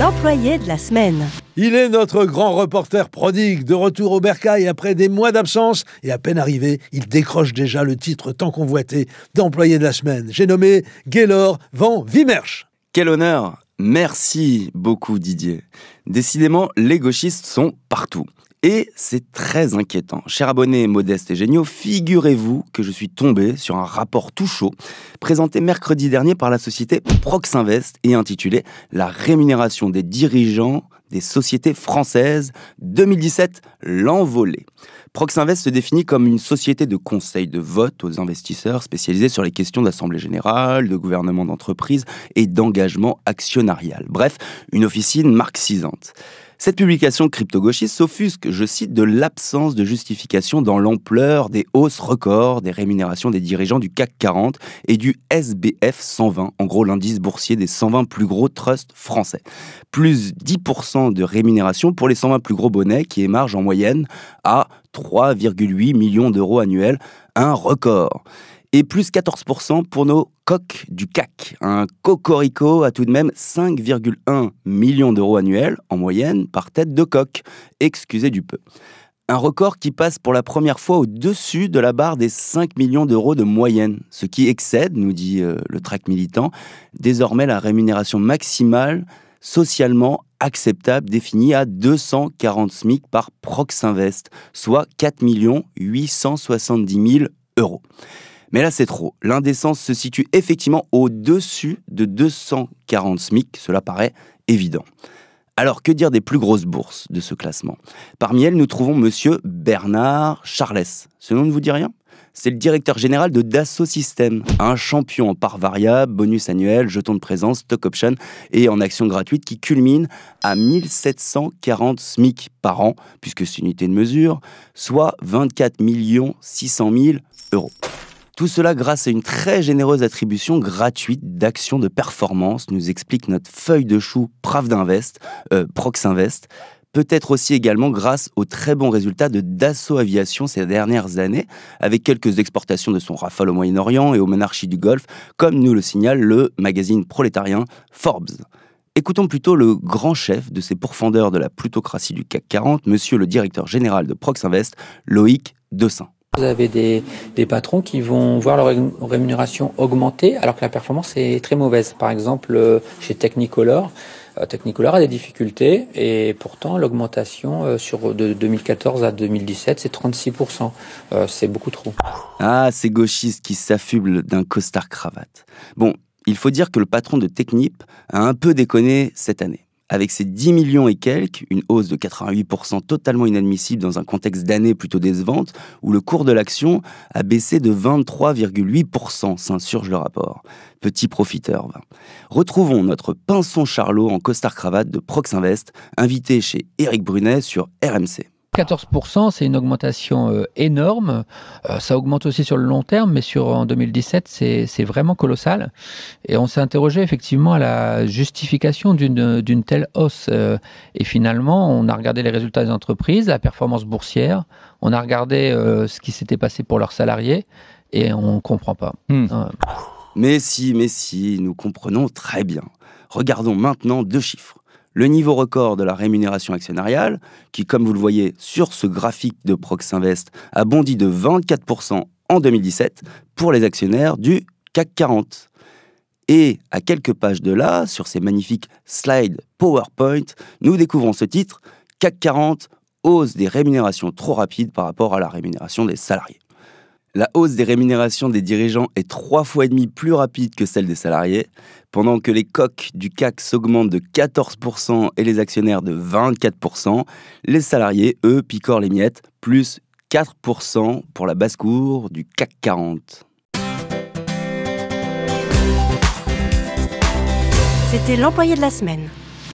l'employé de la semaine. Il est notre grand reporter prodigue, de retour au bercail après des mois d'absence. Et à peine arrivé, il décroche déjà le titre tant convoité d'employé de la semaine. J'ai nommé Gaylor Van Wimmersch. Quel honneur! Merci beaucoup Didier. Décidément, les gauchistes sont partout. Et c'est très inquiétant. Chers abonnés modestes et géniaux, figurez-vous que je suis tombé sur un rapport tout chaud présenté mercredi dernier par la société Proxinvest et intitulé « La rémunération des dirigeants des sociétés françaises 2017, l'envolée ». Proxinvest se définit comme une société de conseil de vote aux investisseurs spécialisée sur les questions d'assemblée générale, de gouvernement d'entreprise et d'engagement actionnarial. Bref, une officine marxisante. Cette publication crypto-gauchiste s'offusque, je cite, de l'absence de justification dans l'ampleur des hausses records des rémunérations des dirigeants du CAC 40 et du SBF 120, en gros l'indice boursier des 120 plus gros trusts français. Plus 10% de rémunération pour les 120 plus gros bonnets qui émargent en moyenne à 3,8 millions d'euros annuels, un record. Et plus 14% pour nos coqs du CAC. Un cocorico a tout de même 5,1 millions d'euros annuels en moyenne par tête de coq. Excusez du peu. Un record qui passe pour la première fois au-dessus de la barre des 5 millions d'euros de moyenne, ce qui excède, nous dit le tract militant, désormais la rémunération maximale socialement acceptable définie à 240 SMIC par Proxinvest, soit 4 870 000 euros. Mais là, c'est trop. L'indécence se situe effectivement au-dessus de 240 SMIC, cela paraît évident. Alors, que dire des plus grosses bourses de ce classement? Parmi elles, nous trouvons monsieur Bernard Charles. Ce nom ne vous dit rien? C'est le directeur général de Dassault Systèmes, un champion en parts variables, bonus annuel, jetons de présence, stock option et en actions gratuites qui culmine à 1740 SMIC par an, puisque c'est une unité de mesure, soit 24 600 000 euros. Tout cela grâce à une très généreuse attribution gratuite d'actions de performance, nous explique notre feuille de chou Proxinvest. Peut-être aussi également grâce aux très bons résultats de Dassault Aviation ces dernières années, avec quelques exportations de son Rafale au Moyen-Orient et aux monarchies du Golfe, comme nous le signale le magazine prolétarien Forbes. Écoutons plutôt le grand chef de ces pourfendeurs de la plutocratie du CAC 40, monsieur le directeur général de Proxinvest, Loïc Dessin. Vous avez des patrons qui vont voir leur rémunération augmenter alors que la performance est très mauvaise. Par exemple, chez Technicolor, Technicolor a des difficultés et pourtant l'augmentation de 2014 à 2017, c'est 36%. C'est beaucoup trop. Ah, ces gauchistes qui s'affublent d'un costard-cravate. Bon, il faut dire que le patron de Technip a un peu déconné cette année. Avec ses 10 millions et quelques, une hausse de 88% totalement inadmissible dans un contexte d'année plutôt décevante, où le cours de l'action a baissé de 23,8%, s'insurge le rapport. Petit profiteur, va. Retrouvons notre pinson Charlot en costard-cravate de Proxinvest, invité chez Éric Brunet sur RMC. 14%, c'est une augmentation énorme. Ça augmente aussi sur le long terme, mais en 2017, c'est vraiment colossal. Et on s'est interrogé effectivement à la justification d'une telle hausse. Et finalement, on a regardé les résultats des entreprises, la performance boursière, on a regardé ce qui s'était passé pour leurs salariés, et on ne comprend pas. Mais si, nous comprenons très bien. Regardons maintenant deux chiffres. Le niveau record de la rémunération actionnariale, qui, comme vous le voyez sur ce graphique de Proxinvest, a bondi de 24% en 2017 pour les actionnaires du CAC 40. Et à quelques pages de là, sur ces magnifiques slides PowerPoint, nous découvrons ce titre « CAC 40, hausse des rémunérations trop rapides par rapport à la rémunération des salariés ». La hausse des rémunérations des dirigeants est 3,5 fois plus rapide que celle des salariés, pendant que les coqs du CAC s'augmentent de 14% et les actionnaires de 24%, les salariés, eux, picorent les miettes, plus 4% pour la basse-cour du CAC 40. C'était l'employé de la semaine.